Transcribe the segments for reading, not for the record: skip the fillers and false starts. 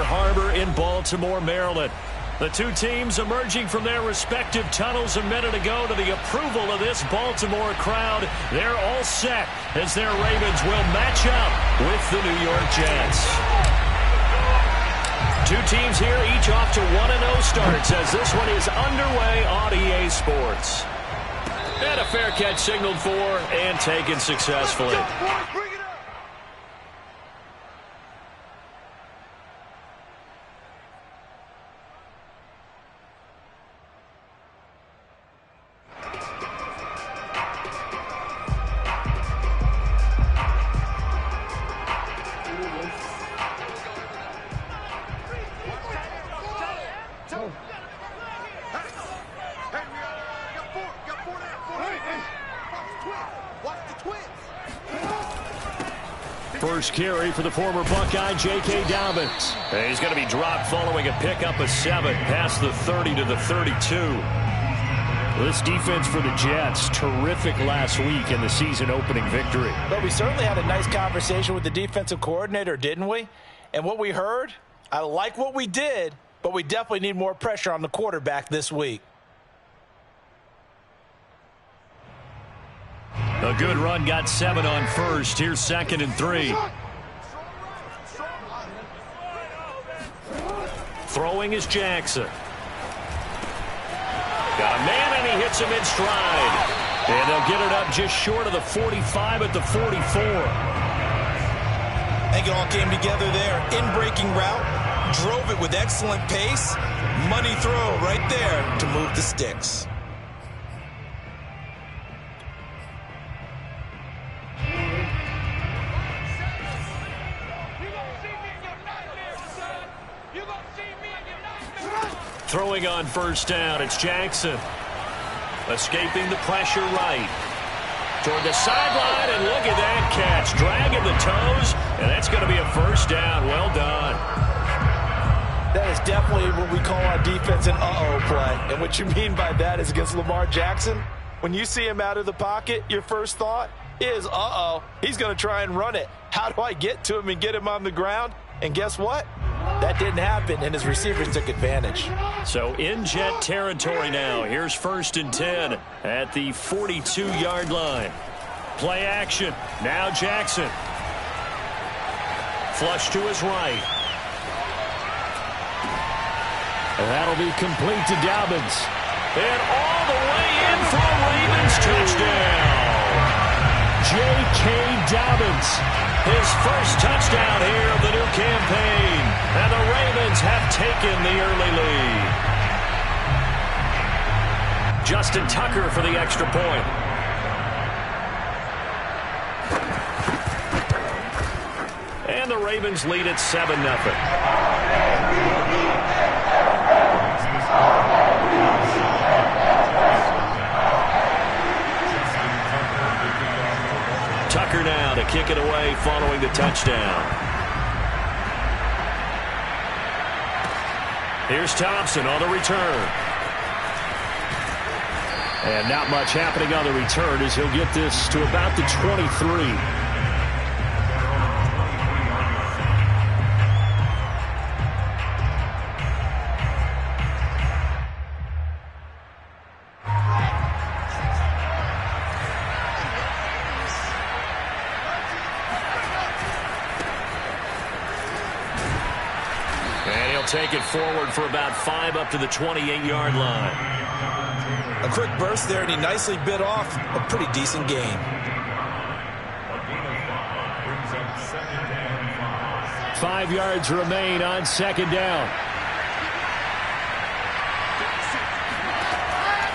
Harbor in Baltimore, Maryland. The two teams emerging from their respective tunnels a minute ago to the approval of this Baltimore crowd. They're all set as their Ravens will match up with the New York Jets. Two teams here, each off to 1-0 starts as this one is underway on EA Sports. And a fair catch signaled for and taken successfully. First carry for the former Buckeye, J.K. Dobbins. And he's going to be dropped following a pickup of 7 past the 30 to the 32. This defense for the Jets, terrific last week in the season-opening victory. But we certainly had a nice conversation with the defensive coordinator, didn't we? And what we heard, I like what we did, but we definitely need more pressure on the quarterback this week. A good run, got 7 on first. Here's 2nd and 3. Throwing is Jackson. Got a man, and he hits him in stride. And they'll get it up just short of the 45 at the 44. I think it all came together there. In-breaking route, drove it with excellent pace. Money throw right there to move the sticks. Throwing on first down, it's Jackson. Escaping the pressure right. Toward the sideline, and look at that catch. Dragging the toes, and that's going to be a first down. Well done. That is definitely what we call on defense an uh-oh play. And what you mean by that is against Lamar Jackson, when you see him out of the pocket, your first thought is, uh-oh, he's going to try and run it. How do I get to him and get him on the ground? And guess what? That didn't happen, and his receivers took advantage. So in Jet territory now. Here's 1st and 10 at the 42-yard line. Play action. Now Jackson. Flush to his right. And that'll be complete to Dobbins. And all the way in for a Ravens touchdown. J.K. Dobbins. His first touchdown here of the new campaign. And the Ravens have taken the early lead. Justin Tucker for the extra point. And the Ravens lead at 7-0. Tucker now to kick it away following the touchdown. Here's Thompson on the return. And not much happening on the return as he'll get this to about the 23. Take it forward for about 5 up to the 28-yard line. A quick burst there, and he nicely bit off a pretty decent gain. 5 yards remain on 2nd down.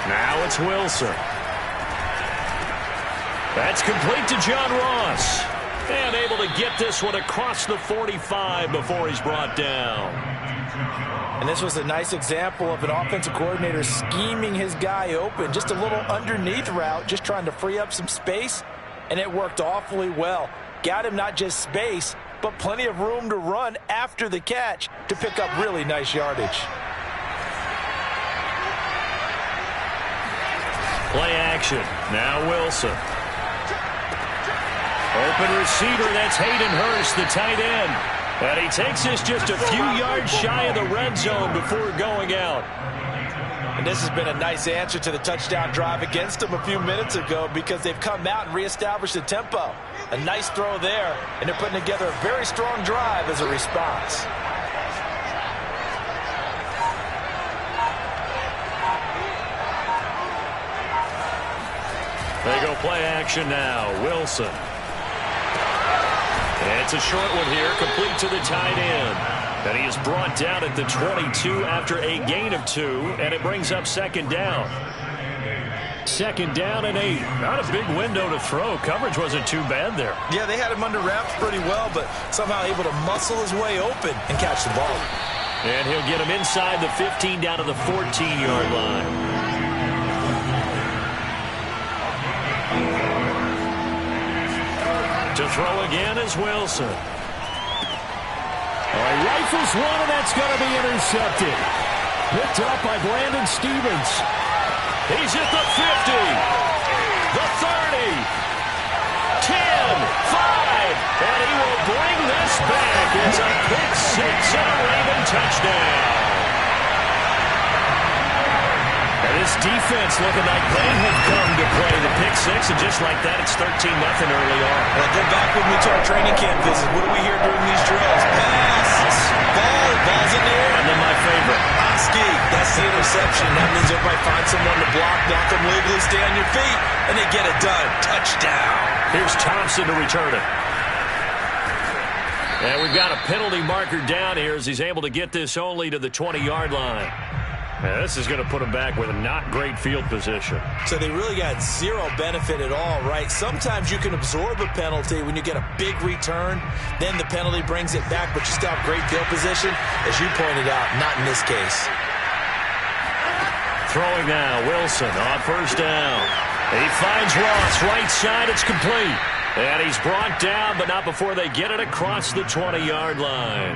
Now it's Wilson. That's complete to John Ross. And able to get this one across the 45 before he's brought down. And this was a nice example of an offensive coordinator scheming his guy open. Just a little underneath route, just trying to free up some space, and it worked awfully well. Got him not just space, but plenty of room to run after the catch to pick up really nice yardage. Play action. Now Wilson. Open receiver, that's Hayden Hurst, the tight end. And he takes this just a few yards shy of the red zone before going out. And this has been a nice answer to the touchdown drive against them a few minutes ago because they've come out and reestablished the tempo. A nice throw there, and they're putting together a very strong drive as a response. They go play action now. Wilson. It's a short one here, complete to the tight end. And he is brought down at the 22 after a gain of 2, and it brings up second down. Second down and 8. Not a big window to throw. Coverage wasn't too bad there. Yeah, they had him under wraps pretty well, but somehow able to muscle his way open and catch the ball. And he'll get him inside the 15 down to the 14-yard line. To throw again is Wilson. Rifles one, and that's going to be intercepted. Picked up by Brandon Stevens. He's at the 50, the 30, 10, 5, and he will bring this back. It's a pick six and a Raven touchdown. And this defense looking like they have come to play the pick six, and just like that, it's 13-0 early on. Well, go back with me to our training camp visit. What do we hear during these drills? Pass, ball's in the air. And then my favorite. Oski, that's the interception. That means everybody find someone to block, knock them legally, stay on your feet, and they get it done. Touchdown. Here's Thompson to return it. And we've got a penalty marker down here as he's able to get this only to the 20-yard line. Now, this is going to put him back with a not great field position. So they really got zero benefit at all, right? Sometimes you can absorb a penalty when you get a big return. Then the penalty brings it back, but you still have great field position. As you pointed out, not in this case. Throwing now, Wilson on first down. He finds Ross, right side, it's complete. And he's brought down, but not before they get it across the 20-yard line.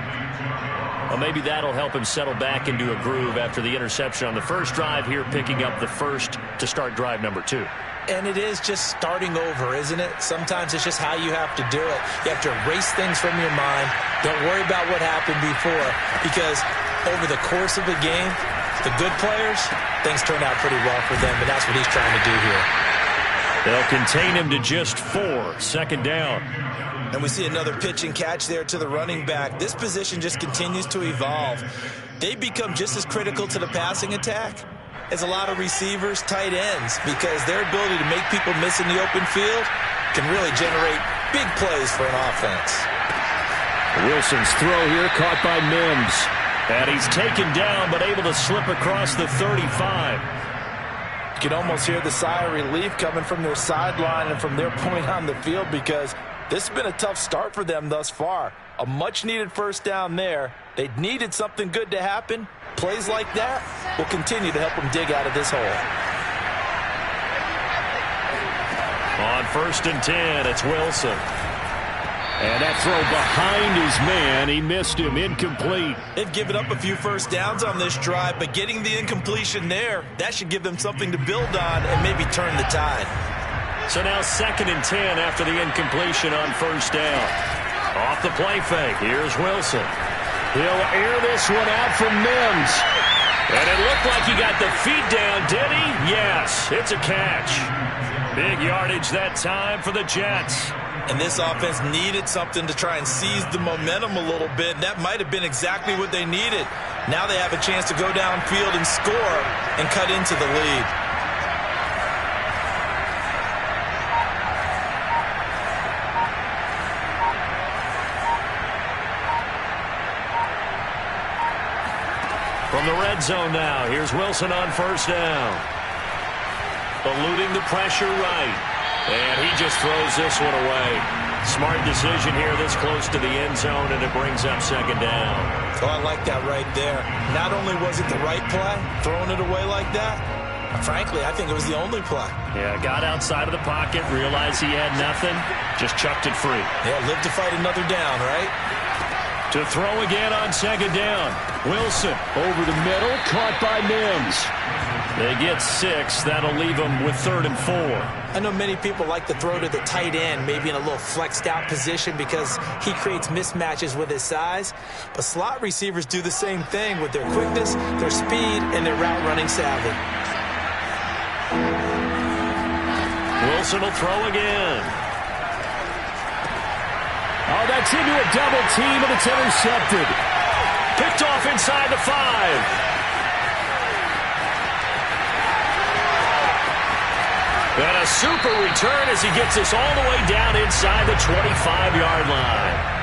Well, maybe that'll help him settle back into a groove after the interception on the first drive here, picking up the first to start drive number 2. And it is just starting over, isn't it? Sometimes it's just how you have to do it. You have to erase things from your mind. Don't worry about what happened before, because over the course of a game, the good players, things turn out pretty well for them, and that's what he's trying to do here. They'll contain him to just 4, second down. And we see another pitch and catch there to the running back. This position just continues to evolve. They become just as critical to the passing attack as a lot of receivers, tight ends, because their ability to make people miss in the open field can really generate big plays for an offense. Wilson's throw here caught by Mims. And he's taken down but able to slip across the 35. You can almost hear the sigh of relief coming from their sideline and from their point on the field, because this has been a tough start for them thus far. A much-needed first down there. They needed something good to happen. Plays like that will continue to help them dig out of this hole. On first and 10, it's Wilson. And that throw behind his man, he missed him, incomplete. They've given up a few first downs on this drive, but getting the incompletion there, that should give them something to build on and maybe turn the tide. So now second and 10 after the incompletion on first down. Off the play fake, here's Wilson. He'll air this one out from Mims. And it looked like he got the feet down, did he? Yes, it's a catch. Big yardage that time for the Jets. And this offense needed something to try and seize the momentum a little bit. That might have been exactly what they needed. Now they have a chance to go downfield and score and cut into the lead. From the red zone now, here's Wilson on first down. Eluding the pressure right. And he just throws this one away. Smart decision here this close to the end zone, and it brings up second down. Oh, I like that right there. Not only was it the right play, throwing it away like that, frankly, I think it was the only play. Yeah, got outside of the pocket, realized he had nothing, just chucked it free. Yeah, live to fight another down, right? To throw again on second down. Wilson over the middle, caught by Mims. They get 6. That'll leave them with 3rd and 4. I know many people like to throw to the tight end, maybe in a little flexed out position because he creates mismatches with his size. But slot receivers do the same thing with their quickness, their speed, and their route running savvy. Wilson will throw again. Oh, that's into a double team, and it's intercepted. Picked off inside the 5. And a super return as he gets us all the way down inside the 25-yard line.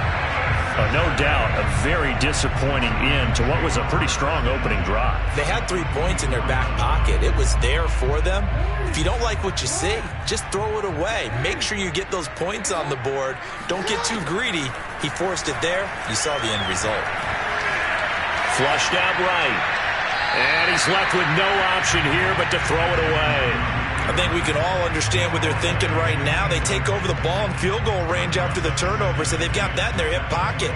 No doubt a very disappointing end to what was a pretty strong opening drive. They had 3 points in their back pocket. It was there for them. If you don't like what you see, just throw it away. Make sure you get those points on the board. Don't get too greedy. He forced it there. You saw the end result. Flushed out right. And he's left with no option here but to throw it away. I think we can all understand what they're thinking right now. They take over the ball in field goal range after the turnover, so they've got that in their hip pocket.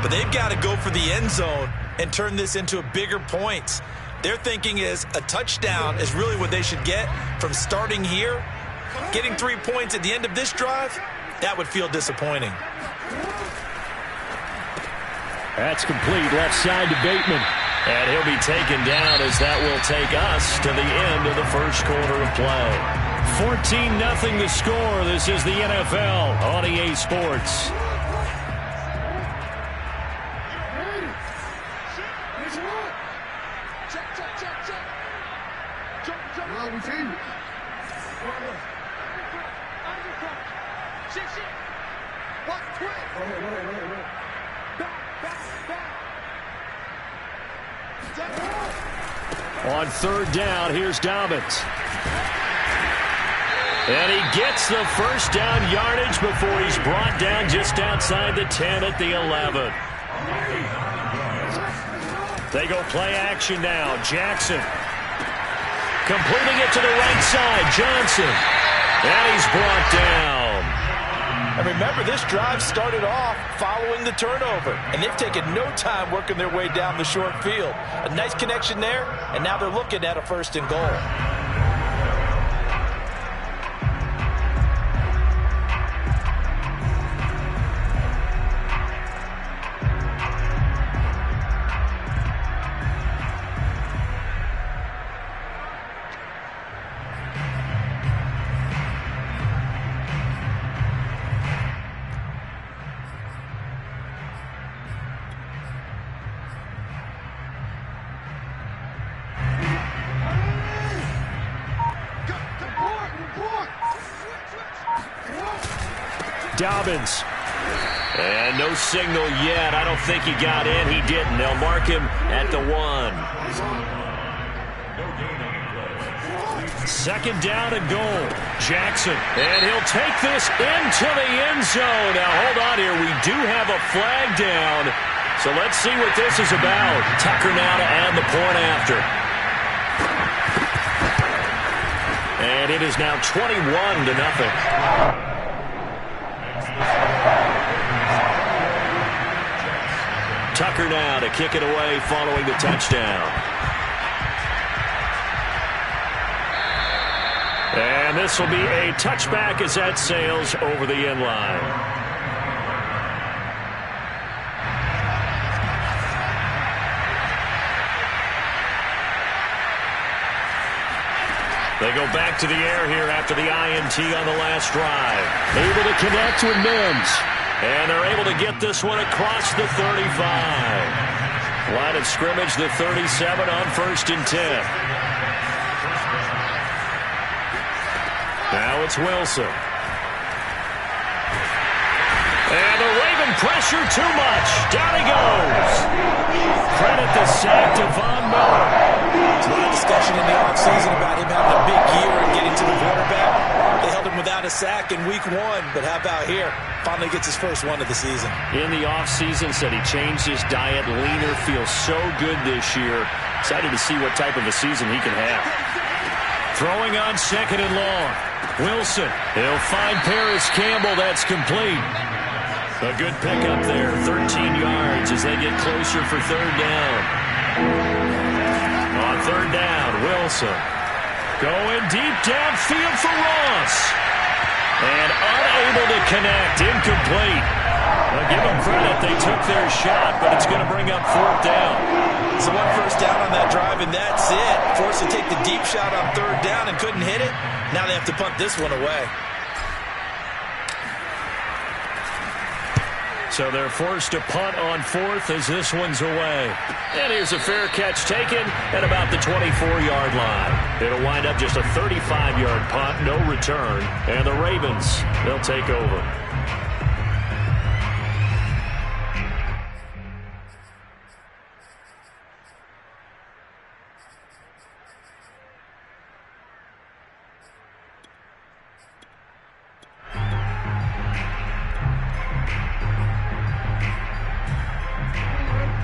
But they've got to go for the end zone and turn this into bigger points. Their thinking is a touchdown is really what they should get from starting here. Getting 3 points at the end of this drive, that would feel disappointing. That's complete. Left side to Bateman. And he'll be taken down as that will take us to the end of the first quarter of play. 14-0 the score. This is the NFL on EA Sports. On 3rd down, here's Dobbins. And he gets the first down yardage before he's brought down just outside the 10 at the 11. They go play action now. Jackson completing it to the right side. Johnson. And he's brought down. And remember, this drive started off following the turnover, and they've taken no time working their way down the short field. A nice connection there, and now they're looking at a 1st and goal. Dobbins. And no signal yet. I don't think he got in. He didn't. They'll mark him at the 1. 2nd down and goal. Jackson. And he'll take this into the end zone. Now, hold on here. We do have a flag down. So let's see what this is about. Tucker now to add the point after. And it is now 21-0. Tucker now to kick it away following the touchdown. And this will be a touchback as that sails over the end line. They go back to the air here after the INT on the last drive. Able to connect with Mims. And they're able to get this one across the 35. Line of scrimmage, the 37 on 1st and 10. Now it's Wilson. And the Raven pressure too much. Down he goes. Credit the sack to Von Miller. There's a lot of discussion in the offseason about him having a big year and getting to the quarterback. They held him without a sack in week 1, but how about here? Finally gets his first one of the season. In the offseason, said he changed his diet, leaner, feels so good this year. Excited to see what type of a season he can have. Throwing on 2nd and long. Wilson, he'll find Paris Campbell. That's complete. A good pickup there, 13 yards as they get closer for third down. On third down, Wilson going deep downfield for Ross. And unable to connect, incomplete. Well, give them credit, they took their shot, but it's going to bring up fourth down. So one first down on that drive, and that's it. Forced to take the deep shot on third down and couldn't hit it. Now they have to punt this one away. So they're forced to punt on fourth as this one's away. And here's a fair catch taken at about the 24-yard line. It'll wind up just a 35-yard punt, no return. And the Ravens, they'll take over.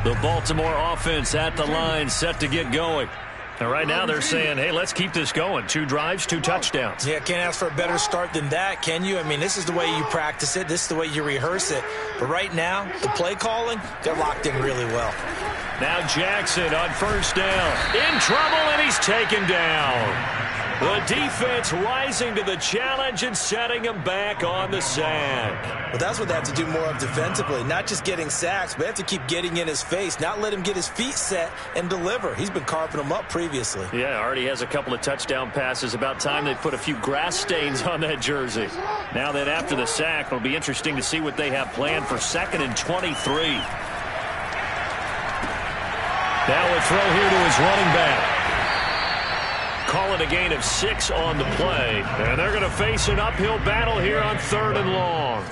The Baltimore offense at the line, set to get going. And right now they're saying, hey, let's keep this going. 2 drives, 2 touchdowns. Yeah, can't ask for a better start than that, can you? I mean, this is the way you practice it. This is the way you rehearse it. But right now, the play calling, they're locked in really well. Now Jackson on first down. In trouble, and he's taken down. The defense rising to the challenge and setting him back on the sack. Well, that's what they have to do more of defensively. Not just getting sacks, but they have to keep getting in his face. Not let him get his feet set and deliver. He's been carving them up previously. Yeah, already has a couple of touchdown passes. About time they put a few grass stains on that jersey. Now then, after the sack, it'll be interesting to see what they have planned for 2nd and 23. Now a throw here to his running back. Call it a gain of 6 on the play. And they're going to face an uphill battle here on 3rd and long.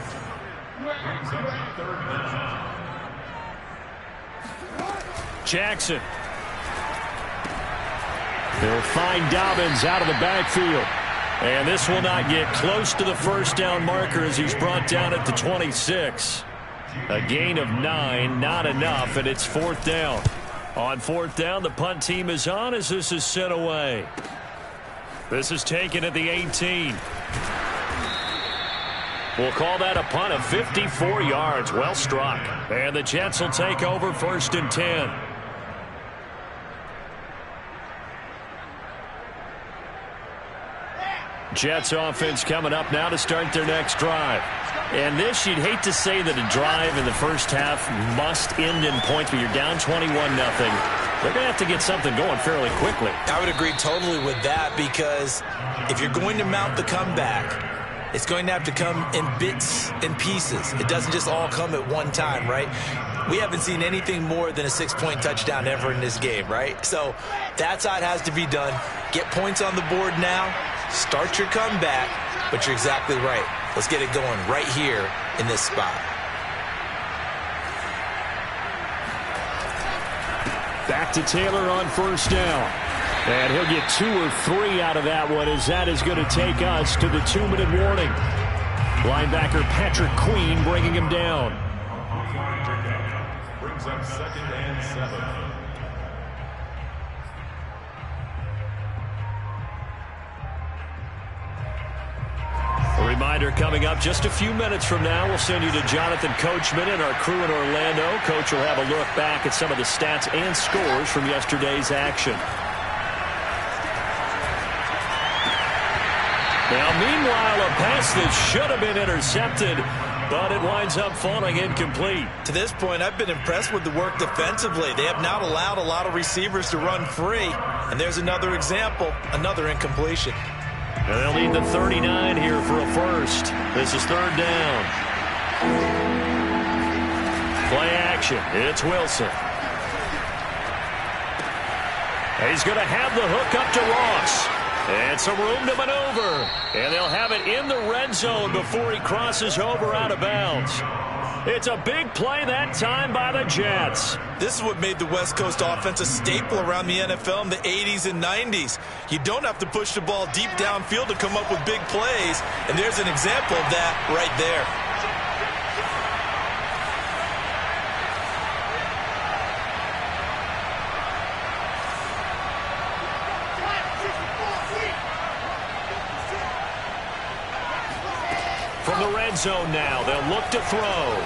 Jackson. They'll find Dobbins out of the backfield. And this will not get close to the first down marker as he's brought down at the 26. A gain of 9, not enough, and it's 4th down. On 4th down, the punt team is on as this is sent away. This is taken at the 18. We'll call that a punt of 54 yards. Well struck. And the Jets will take over 1st and 10. Jets offense coming up now to start their next drive. And this, you'd hate to say that a drive in the first half must end in points, but you're down 21-0. They're going to have to get something going fairly quickly. I would agree totally with that, because if you're going to mount the comeback, it's going to have to come in bits and pieces. It doesn't just all come at one time, right? We haven't seen anything more than a 6-point touchdown ever in this game, right? So that's how it has to be done. Get points on the board now. Start your comeback, but you're exactly right. Let's get it going right here in this spot. Back to Taylor on first down. And he'll get 2 or 3 out of that one, as that is going to take us to the 2-minute warning. Linebacker Patrick Queen bringing him down. Brings up 2nd and 7. A reminder coming up just a few minutes from now, we'll send you to Jonathan Coachman and our crew in Orlando. Coach will have a look back at some of the stats and scores from yesterday's action. Now, meanwhile, a pass that should have been intercepted, but it winds up falling incomplete. To this point, I've been impressed with the work defensively. They have not allowed a lot of receivers to run free. And there's another example, another incompletion. And they'll need the 39 here for a first. This is 3rd down. Play action. It's Wilson. He's going to have the hook up to Ross. And some room to maneuver. And they'll have it in the red zone before he crosses over out of bounds. It's a big play that time by the Jets. This is what made the West Coast offense a staple around the NFL in the 80s and 90s. You don't have to push the ball deep downfield to come up with big plays, and there's an example of that right there. From the red zone now. They'll look to throw.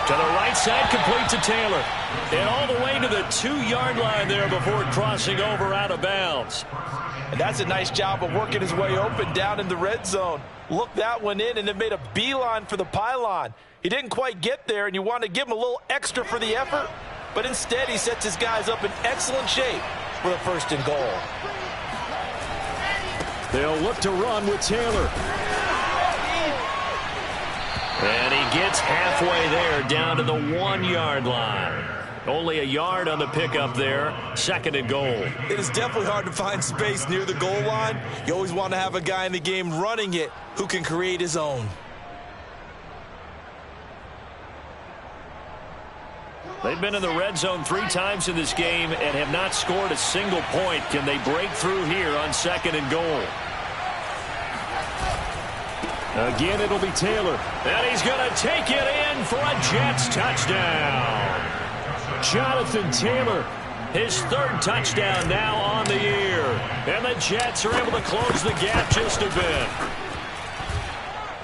To the right side, complete to Taylor. And all the way to the 2-yard line there before crossing over out of bounds. And that's a nice job of working his way open down in the red zone. Looked that one in and then made a beeline for the pylon. He didn't quite get there, and you want to give him a little extra for the effort, but instead he sets his guys up in excellent shape for the 1st and goal. They'll look to run with Taylor. And he gets halfway there down to the 1-yard line. Only a yard on the pickup there. 2nd and goal. It is definitely hard to find space near the goal line. You always want to have a guy in the game running it who can create his own. They've been in the red zone 3 times in this game and have not scored a single point. Can they break through here on 2nd and goal? Again, it'll be Taylor. And he's going to take it in for a Jets touchdown. Jonathan Taylor, his 3rd touchdown now on the year. And the Jets are able to close the gap just a bit.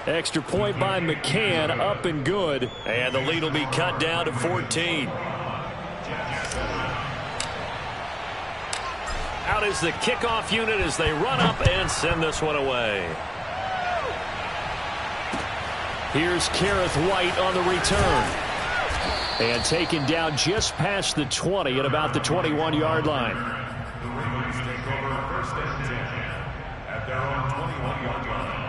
Extra point by McCann, up and good. And the lead will be cut down to 14. Out is the kickoff unit as they run up and send this one away. Here's Kareth White on the return. And taken down just past the 20 at about the 21-yard line. The Ravens take over 1st and 10 at their own 21-yard line.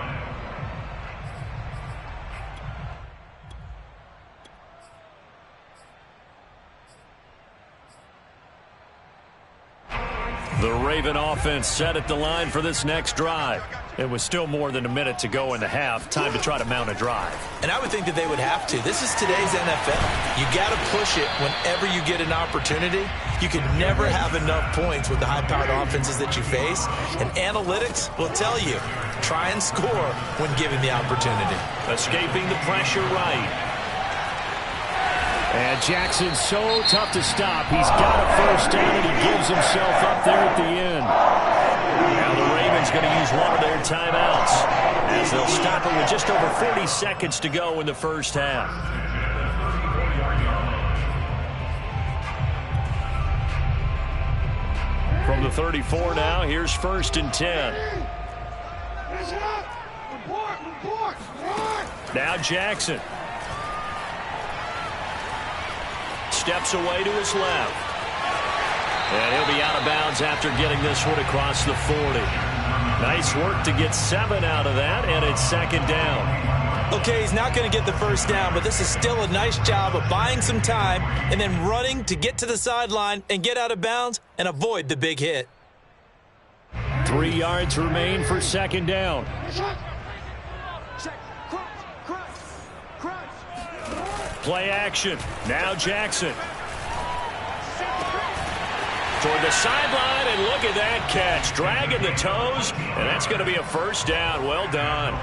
The Raven offense set at the line for this next drive. It was still more than a minute to go in the half. Time to try to mount a drive. And I would think that they would have to. This is today's NFL. You got to push it whenever you get an opportunity. You can never have enough points with the high-powered offenses that you face. And analytics will tell you, try and score when given the opportunity. Escaping the pressure right. And Jackson's so tough to stop. He's got a 1st down, and he gives himself up there at the end. Now the Ravens going to use one of their timeouts as they'll stop it with just over 40 seconds to go in the 1st half. From the 34 now, here's 1st and 10. Now Jackson. Steps away to his left. And he'll be out of bounds after getting this one across the 40. Nice work to get 7 out of that, and it's 2nd down. Okay, he's not going to get the 1st down, but this is still a nice job of buying some time and then running to get to the sideline and get out of bounds and avoid the big hit. 3 yards remain for 2nd down. Play action. Now Jackson. Toward the sideline, and look at that catch. Dragging the toes, and that's going to be a 1st down. Well done.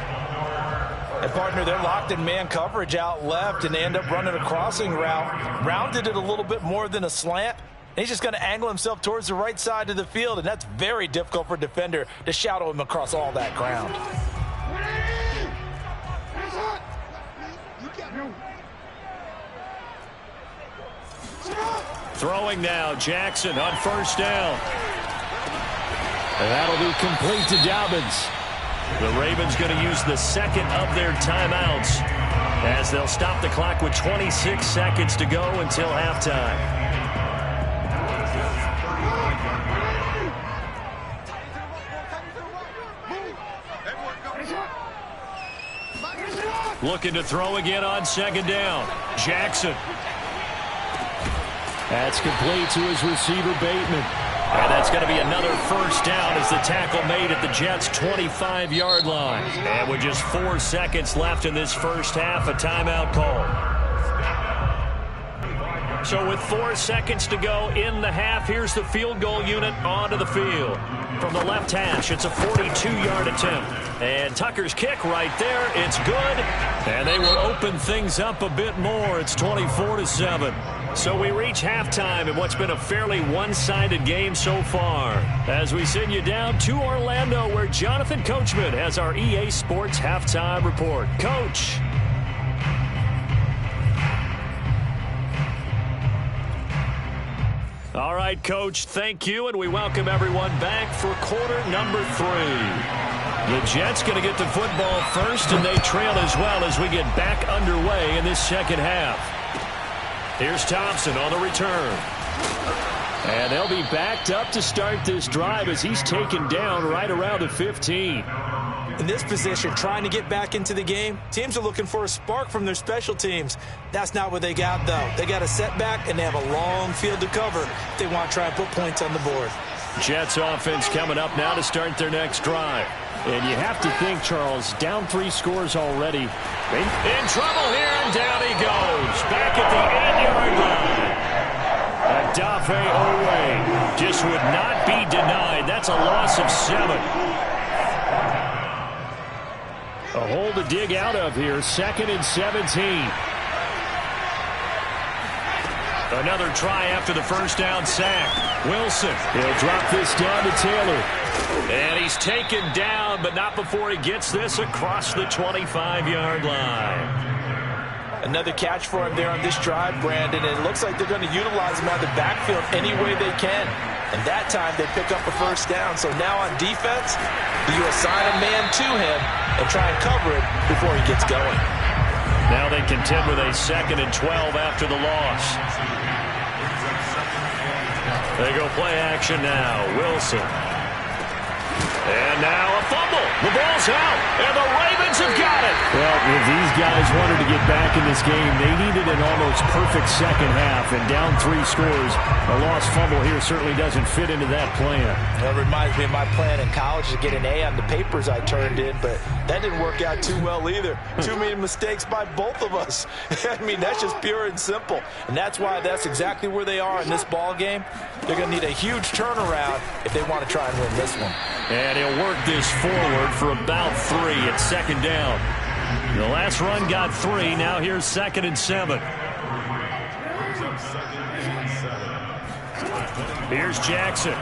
And, partner, they're locked in man coverage out left, and they end up running a crossing route. Rounded it a little bit more than a slant. And he's just going to angle himself towards the right side of the field, and that's very difficult for a defender to shadow him across all that ground. Throwing now, Jackson on 1st down. And that'll be complete to Dobbins. The Ravens going to use the 2nd of their timeouts as they'll stop the clock with 26 seconds to go until halftime. Looking to throw again on 2nd down. Jackson. That's complete to his receiver, Bateman. And that's going to be another 1st down as the tackle made at the Jets' 25-yard line. And with just 4 seconds left in this 1st half, a timeout call. So with 4 seconds to go in the half, here's the field goal unit onto the field. From the left hash, it's a 42-yard attempt. And Tucker's kick right there, it's good. And they will open things up a bit more. It's 24-7. So we reach halftime in what's been a fairly one-sided game so far. As we send you down to Orlando, where Jonathan Coachman has our EA Sports Halftime Report. Coach. All right, Coach, thank you, and we welcome everyone back for quarter number 3. The Jets going to get the football first, and they trail as well as we get back underway in this second half. Here's Thompson on the return. And they'll be backed up to start this drive as he's taken down right around the 15. In this position, trying to get back into the game, teams are looking for a spark from their special teams. That's not what they got, though. They got a setback, and they have a long field to cover if they want to try and put points on the board. Jets offense coming up now to start their next drive. And you have to think, Charles, down 3 scores already. In trouble here, and down he goes. Back at the 8-yard line. Adafe Owe just would not be denied. That's a loss of 7. A hole to dig out of here. 2nd and 17. Another try after the first down sack. Wilson. He'll drop this down to Taylor. And he's taken down, but not before he gets this across the 25-yard line. Another catch for him there on this drive, Brandon, and it looks like they're going to utilize him out of the backfield any way they can. And that time they pick up a first down. So now on defense, do you assign a man to him and try and cover it before he gets going? Now they contend with a 2nd and 12 after the loss. They go play action now. Wilson. And now a fumble. The ball's out, and the Ravens have got it. Well, if these guys wanted to get back in this game, they needed an almost perfect second half, and down 3 scores. A lost fumble here certainly doesn't fit into that plan. That reminds me of my plan in college to get an A on the papers I turned in, but that didn't work out too well either. Too many mistakes by both of us. I mean, that's just pure and simple, and that's why that's exactly where they are in this ball game. They're going to need a huge turnaround if they want to try and win this one. And he'll work this forward for about 3 at 2nd down. The last run got 3. Now here's 2nd and 7. Here's Jackson.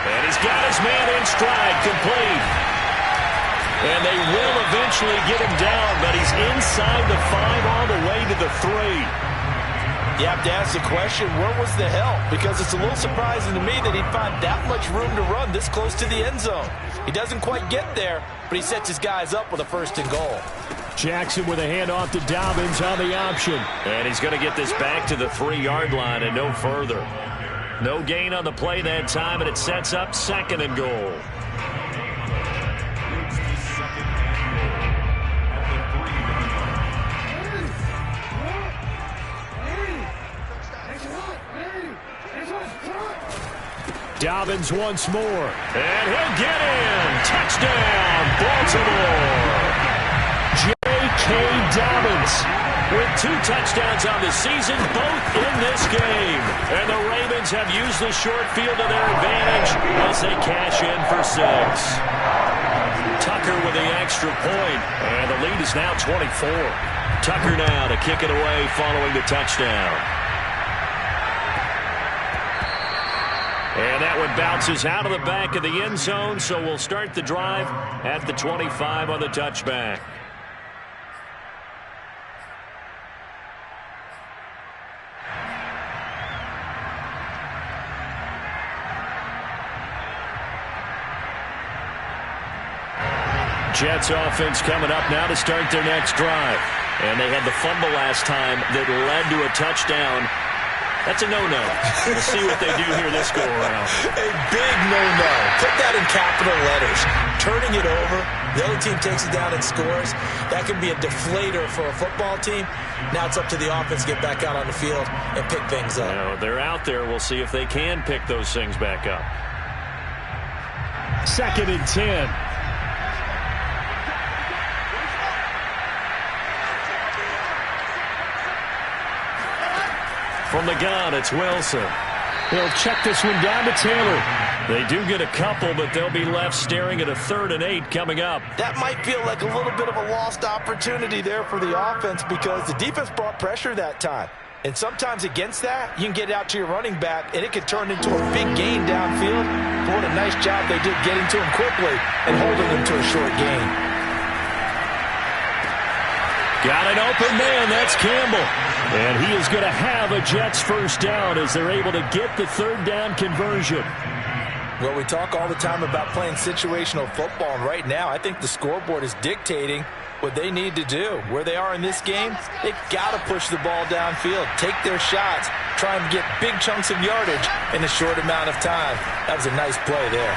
And he's got his man in stride, complete. And they will eventually get him down, but he's inside the 5 all the way to the 3. You have to ask the question, where was the help? Because it's a little surprising to me that he'd find that much room to run this close to the end zone. He doesn't quite get there, but he sets his guys up with a 1st and goal. Jackson with a handoff to Dobbins on the option. And he's going to get this back to the 3-yard line and no further. No gain on the play that time, and it sets up 2nd and goal. Dobbins once more. And he'll get in. Touchdown, Baltimore. J.K. Dobbins with 2 touchdowns on the season, both in this game. And the Ravens have used the short field to their advantage as they cash in for 6. Tucker with the extra point, and the lead is now 24. Tucker now to kick it away following the touchdown. And that one bounces out of the back of the end zone, so we'll start the drive at the 25 on the touchback. Jets offense coming up now to start their next drive. And they had the fumble last time that led to a touchdown. That's a no-no. We'll see what they do here this go-around. A big no-no. Put that in capital letters. Turning it over, the other team takes it down and scores. That can be a deflator for a football team. Now it's up to the offense to get back out on the field and pick things up. Now, they're out there. We'll see if they can pick those things back up. 2nd and 10. From the gun, it's Wilson. He'll check this one down to Taylor. They do get a couple, but they'll be left staring at a 3rd and 8 coming up. That might feel like a little bit of a lost opportunity there for the offense because the defense brought pressure that time. And sometimes against that, you can get out to your running back, and it can turn into a big gain downfield. But what a nice job they did getting to him quickly and holding him to a short gain. Got an open man. That's Campbell. And he is going to have a Jets first down as they're able to get the third down conversion. Well, we talk all the time about playing situational football, and right now I think the scoreboard is dictating what they need to do. Where they are in this game, they've got to push the ball downfield, take their shots, try and get big chunks of yardage in a short amount of time. That was a nice play there.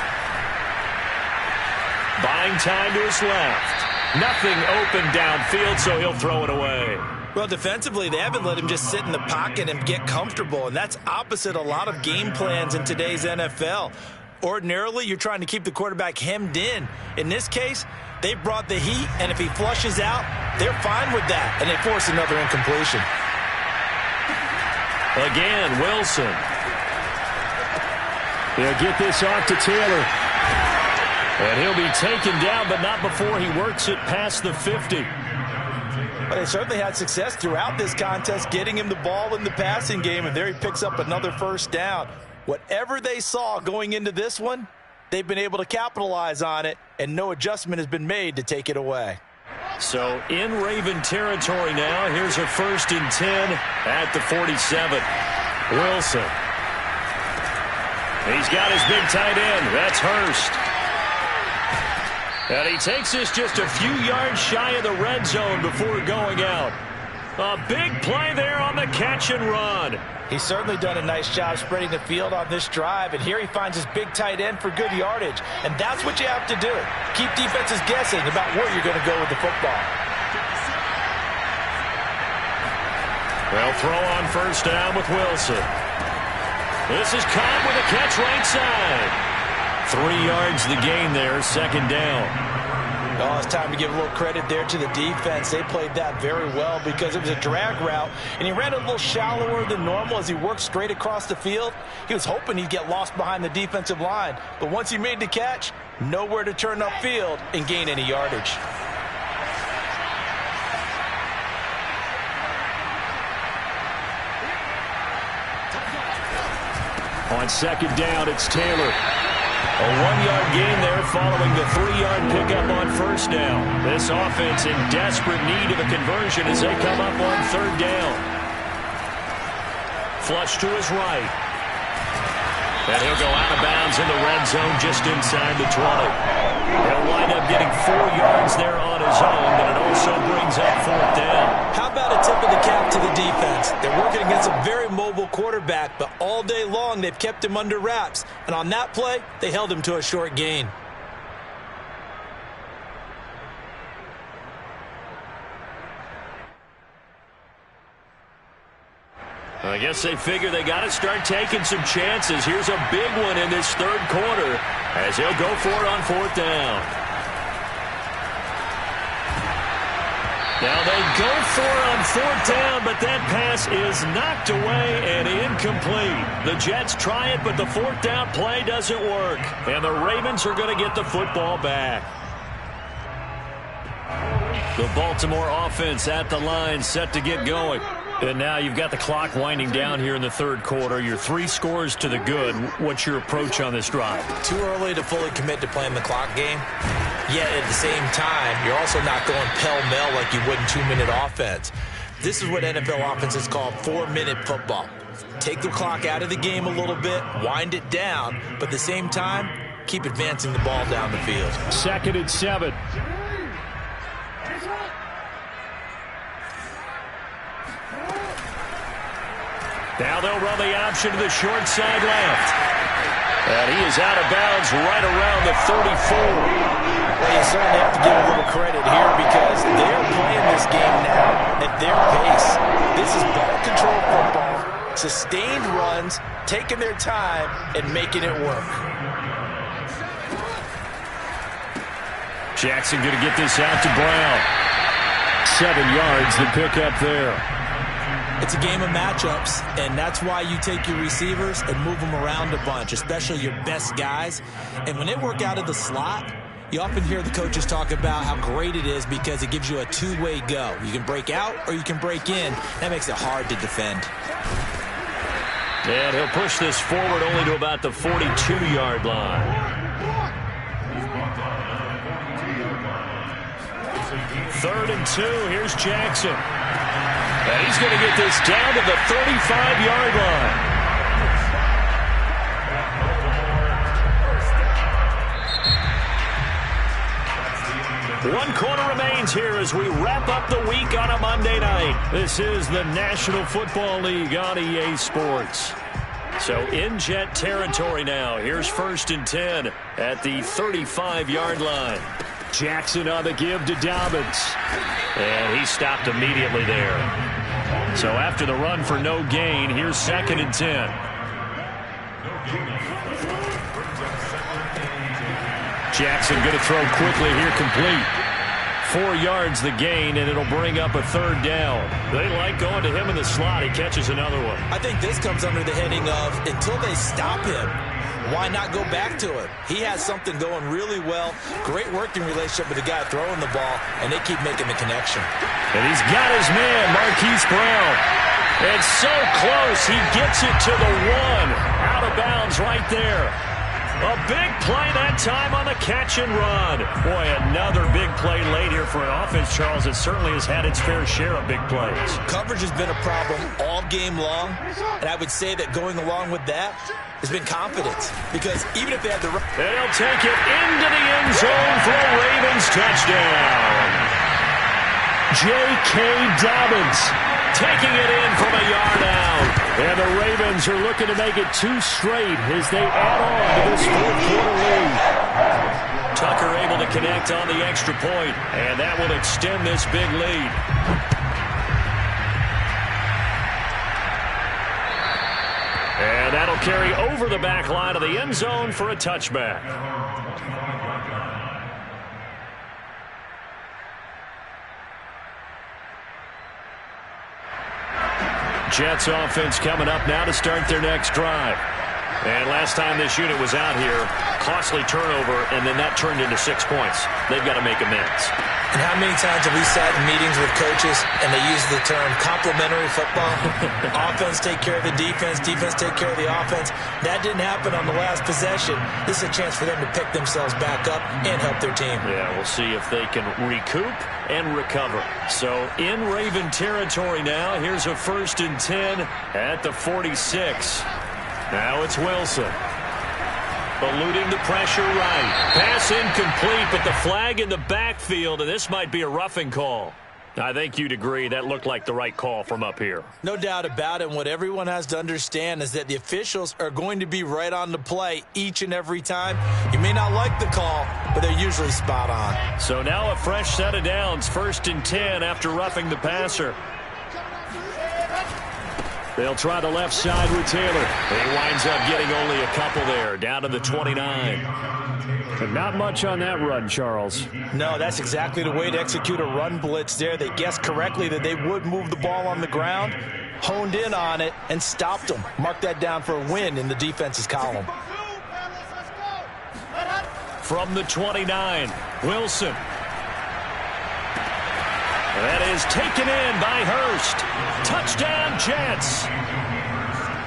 Buying time to his left. Nothing open downfield, so he'll throw it away. Well, defensively, they haven't let him just sit in the pocket and get comfortable, and that's opposite a lot of game plans in today's NFL. Ordinarily, you're trying to keep the quarterback hemmed in. In this case, they brought the heat, and if he flushes out, they're fine with that, and they force another incompletion. Again, Wilson. He'll get this off to Taylor. And he'll be taken down, but not before he works it past the 50. But they certainly had success throughout this contest, getting him the ball in the passing game, and there he picks up another first down. Whatever they saw going into this one, they've been able to capitalize on it, and no adjustment has been made to take it away. So in Raven territory now, here's a 1st and 10 at the 47. Wilson. He's got his big tight end. That's Hurst. And he takes us just a few yards shy of the red zone before going out. A big play there on the catch and run. He's certainly done a nice job spreading the field on this drive, and here he finds his big tight end for good yardage. And that's what you have to do. Keep defenses guessing about where you're going to go with the football. They'll throw on first down with Wilson. This is caught with a catch right side. 3 yards the gain there, second down. Oh, it's time to give a little credit there to the defense. They played that very well because it was a drag route, and he ran a little shallower than normal as he worked straight across the field. He was hoping he'd get lost behind the defensive line, but once he made the catch, nowhere to turn upfield and gain any yardage. On second down, it's Taylor. A 1-yard gain there following the 3-yard pickup on first down. This offense in desperate need of a conversion as they come up on third down. Flush to his right. And he'll go out of bounds in the red zone just inside the 20. He'll wind up getting 4 yards there on his own, but it also brings up fourth down. How about a tip of the cap to the defense? They're working against a very mobile quarterback, but all day long they've kept him under wraps. And on that play, they held him to a short gain. I guess they figure they got to start taking some chances. Here's a big one in this third quarter as he'll go for it on fourth down. Now they go for it on fourth down, but that pass is knocked away and incomplete. The Jets try it, but the fourth down play doesn't work. And the Ravens are going to get the football back. The Baltimore offense at the line, set to get going. And now you've got the clock winding down here in the third quarter. You're 3 scores to the good. What's your approach on this drive? Too early to fully commit to playing the clock game. Yet at the same time, you're also not going pell-mell like you would in 2-minute offense. This is what NFL offenses call 4-minute football. Take the clock out of the game a little bit, wind it down, but at the same time, keep advancing the ball down the field. 2nd and 7. Now they'll run the option to the short side left. And he is out of bounds right around the 34. Well, you certainly have to give a little credit here because they're playing this game now at their pace. This is ball control football, sustained runs, taking their time, and making it work. Jackson going to get this out to Brown. 7 yards, the pickup there. It's a game of matchups, and that's why you take your receivers and move them around a bunch, especially your best guys. And when they work out of the slot, You often hear the coaches talk about how great it is because it gives you a two-way go. You can break out or you can break in. That makes it hard to defend. And he'll push this forward only to about the 42-yard line. 3rd and 2. Here's Jackson. And he's going to get this down to the 35-yard line. One quarter remains here as we wrap up the week on a Monday night. This is the National Football League on EA Sports. So in Jet territory now. Here's 1st and 10 at the 35-yard line. Jackson on the give to Dobbins. And he stopped immediately there. So after the run for no gain, here's 2nd and 10. Jackson going to throw quickly here, complete. 4 yards the gain, and it'll bring up a 3rd down. They like going to him in the slot. He catches another one. I think this comes under the heading of until they stop him, why not go back to him? He has something going really well. Great working relationship with the guy throwing the ball, and they keep making the connection. And he's got his man, Marquise Brown. And so close, he gets it to the 1. Out of bounds right there. A big play that time on the catch and run. Boy, another big play late here for an offense, Charles. It certainly has had its fair share of big plays. Coverage has been a problem all game long, and I would say that going along with that has been confidence. Because even if they had the... And he'll take it into the end zone for a Ravens touchdown. J.K. Dobbins taking it in from a yard out. And the Ravens are looking to make it 2 straight as they add on to this 4th quarter lead. Tucker able to connect on the extra point, and that will extend this big lead. And that'll carry over the back line of the end zone for a touchback. Jets offense coming up now to start their next drive. And last time this unit was out here, costly turnover, and then that turned into 6 points. They've got to make amends. And how many times have we sat in meetings with coaches and they use the term complementary football? Offense take care of the defense, defense take care of the offense. That didn't happen on the last possession. This is a chance for them to pick themselves back up and help their team. Yeah, we'll see if they can recoup and recover. So in Raven territory now, here's a 1st and 10 at the 46. Now it's Wilson. Eluding the pressure right. Pass incomplete, but the flag in the backfield, and this might be a roughing call. I think you'd agree that looked like the right call from up here. No doubt about it. What everyone has to understand is that the officials are going to be right on the play each and every time. You may not like the call, but they're usually spot on. So now a fresh set of downs. 1st and 10 after roughing the passer. They'll try the left side with Taylor. He winds up getting only a couple there, down to the 29. But not much on that run, Charles. No, that's exactly the way to execute a run blitz there. They guessed correctly that they would move the ball on the ground, honed in on it, and stopped them. Mark that down for a win in the defense's column. From the 29, Wilson. That is taken in by Hurst. Touchdown, Jets.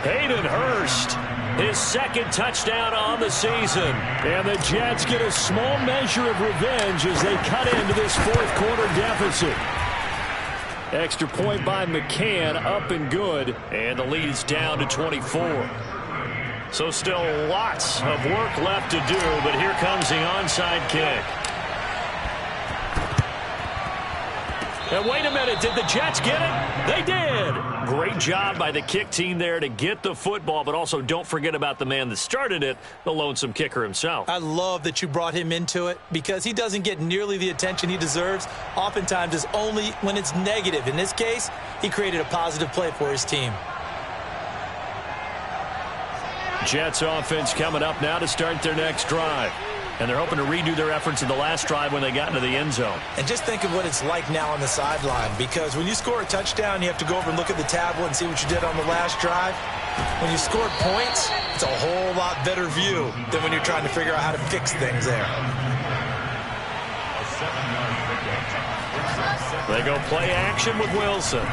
Hayden Hurst, his 2nd touchdown on the season. And the Jets get a small measure of revenge as they cut into this 4th quarter deficit. Extra point by McCann, up and good. And the lead is down to 24. So still lots of work left to do, but here comes the onside kick. And wait a minute, did the Jets get it? They did. Great job by the kick team there to get the football, but also don't forget about the man that started it, the lonesome kicker himself. I love that you brought him into it because he doesn't get nearly the attention he deserves. Oftentimes it's only when it's negative. In this case, he created a positive play for his team. Jets offense coming up now to start their next drive. And they're hoping to redo their efforts in the last drive when they got into the end zone. And just think of what it's like now on the sideline, because when you score a touchdown, you have to go over and look at the tablet and see what you did on the last drive. When you scored points, it's a whole lot better view than when you're trying to figure out how to fix things there. They go play action with Wilson.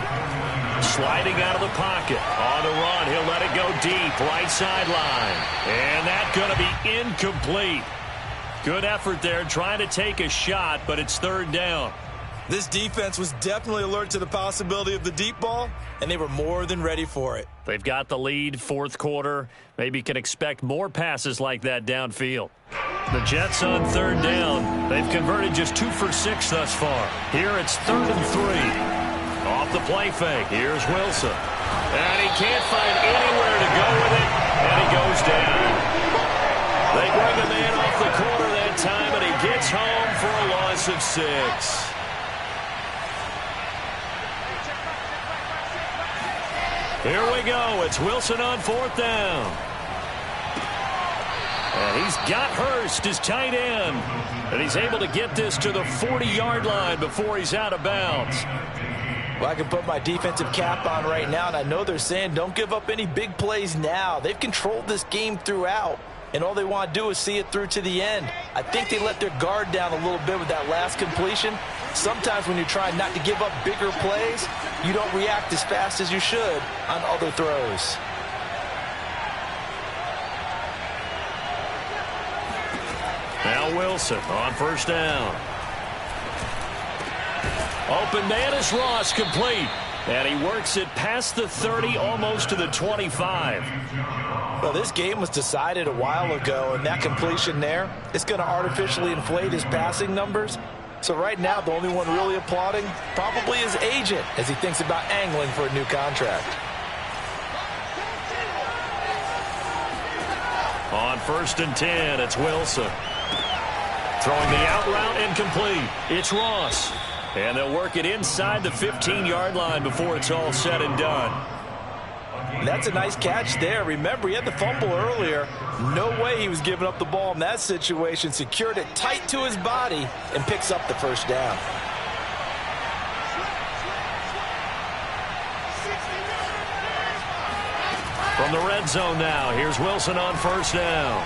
Sliding out of the pocket. On the run, he'll let it go deep. Right sideline. And that's going to be incomplete. Good effort there trying to take a shot, but it's third down. This defense was definitely alert to the possibility of the deep ball, and they were more than ready for it. They've got the lead, fourth quarter. Maybe can expect more passes like that downfield. The Jets on third down. They've converted just 2 for 6 thus far. Here it's 3rd and 3. Off the play fake. Here's Wilson. And he can't find anywhere to go with it, and he goes down. They bring him in off the corner that time, and he gets home for a loss of 6. Here we go. It's Wilson on 4th down. And he's got Hurst, his tight end. And he's able to get this to the 40-yard line before he's out of bounds. Well, I can put my defensive cap on right now, and I know they're saying don't give up any big plays now. They've controlled this game throughout, and all they want to do is see it through to the end. I think they let their guard down a little bit with that last completion. Sometimes when you're trying not to give up bigger plays, you don't react as fast as you should on other throws. Now Wilson on 1st down. Open man is Ross, complete. And he works it past the 30, almost to the 25. Well, this game was decided a while ago, and that completion there is going to artificially inflate his passing numbers. So right now, the only one really applauding probably his agent as he thinks about angling for a new contract. On 1st and 10, it's Wilson. Throwing the out route incomplete. It's Ross. And they'll work it inside the 15-yard line before it's all said and done. That's a nice catch there. Remember, he had the fumble earlier. No way he was giving up the ball in that situation. Secured it tight to his body and picks up the 1st down. From the red zone now, here's Wilson on 1st down.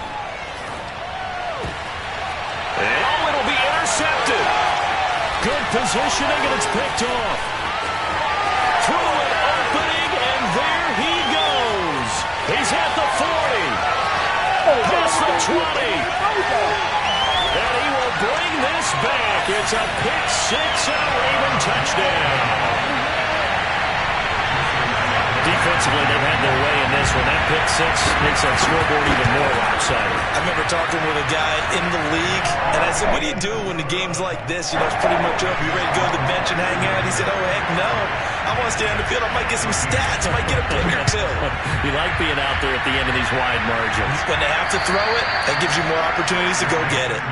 And it'll be intercepted. Good positioning, and it's picked off. Through an opening, and there he goes. He's at the 40. Past the 20. And he will bring this back. It's a pick 6 and a Raven touchdown. Defensively, they've had their way in this one. That pick 6 makes that scoreboard even more lopsided. I remember talking with a guy in the league, and I said, what do you do when the game's like this? You know, it's pretty much over. You ready to go to the bench and hang out? He said, oh, heck no. I want to stay on the field. I might get some stats. I might get a pick or two. You like being out there at the end of these wide margins. When they have to throw it, that gives you more opportunities to go get it.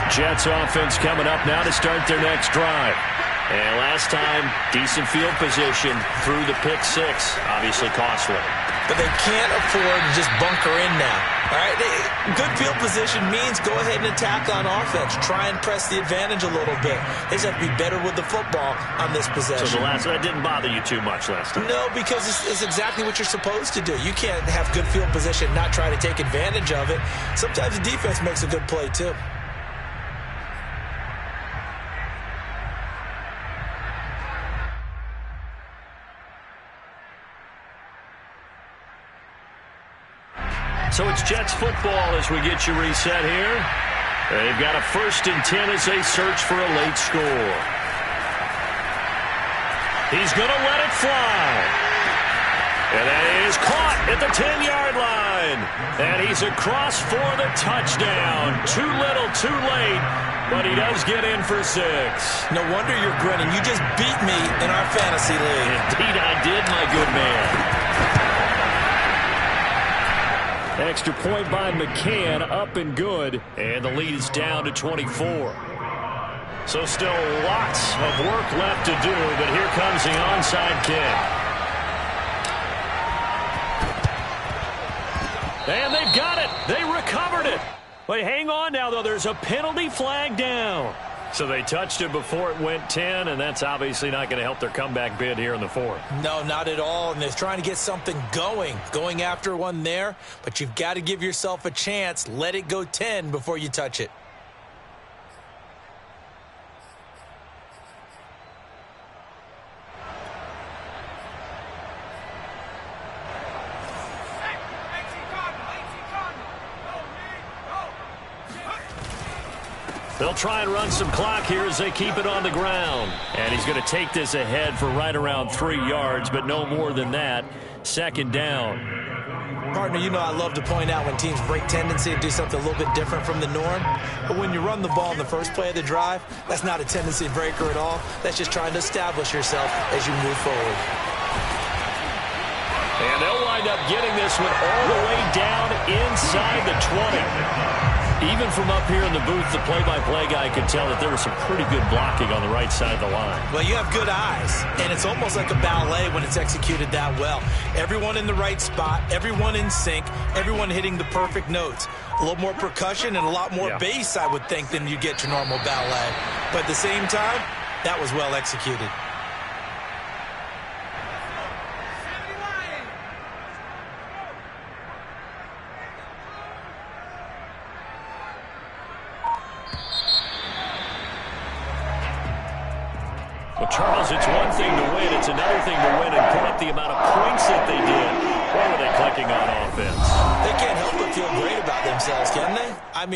Jets offense coming up now to start their next drive. And last time, decent field position through the pick 6. Obviously costly. But they can't afford to just bunker in now. All right, good field position means go ahead and attack on offense. Try and press the advantage a little bit. They just have to be better with the football on this possession. So that didn't bother you too much last time? No, because it's exactly what you're supposed to do. You can't have good field position and not try to take advantage of it. Sometimes the defense makes a good play, too. So it's Jets football as we get you reset here. They've got a 1st and 10 as they search for a late score. He's going to let it fly. And that is caught at the 10-yard line. And he's across for the touchdown. Too little, too late. But he does get in for 6. No wonder you're grinning. You just beat me in our fantasy league. Indeed I did, my good man. Extra point by McCann, up and good. And the lead is down to 24. So still lots of work left to do, but here comes the onside kick. And they've got it. They recovered it. But hang on now, though. There's a penalty flag down. So they touched it before it went 10, and that's obviously not going to help their comeback bid here in the fourth. No, not at all, and they're trying to get something going after one there, but you've got to give yourself a chance. Let it go 10 before you touch it. They'll try and run some clock here as they keep it on the ground. And he's going to take this ahead for right around 3 yards, but no more than that. Second down. Partner, you know I love to point out when teams break tendency to do something a little bit different from the norm. But when you run the ball in the first play of the drive, that's not a tendency breaker at all. That's just trying to establish yourself as you move forward. And they'll wind up getting this one all the way down inside the 20. Even from up here in the booth, the play-by-play guy could tell that there was some pretty good blocking on the right side of the line. Well, you have good eyes, and it's almost like a ballet when it's executed that well. Everyone in the right spot, everyone in sync, everyone hitting the perfect notes. A little more percussion and a lot more bass, I would think, than you get your normal ballet. But at the same time, that was well executed. Well, Charles, it's one thing to win. It's another thing to win and put up the amount of points that they did. What were they clicking on offense? They can't help but feel great about themselves, can they? I mean,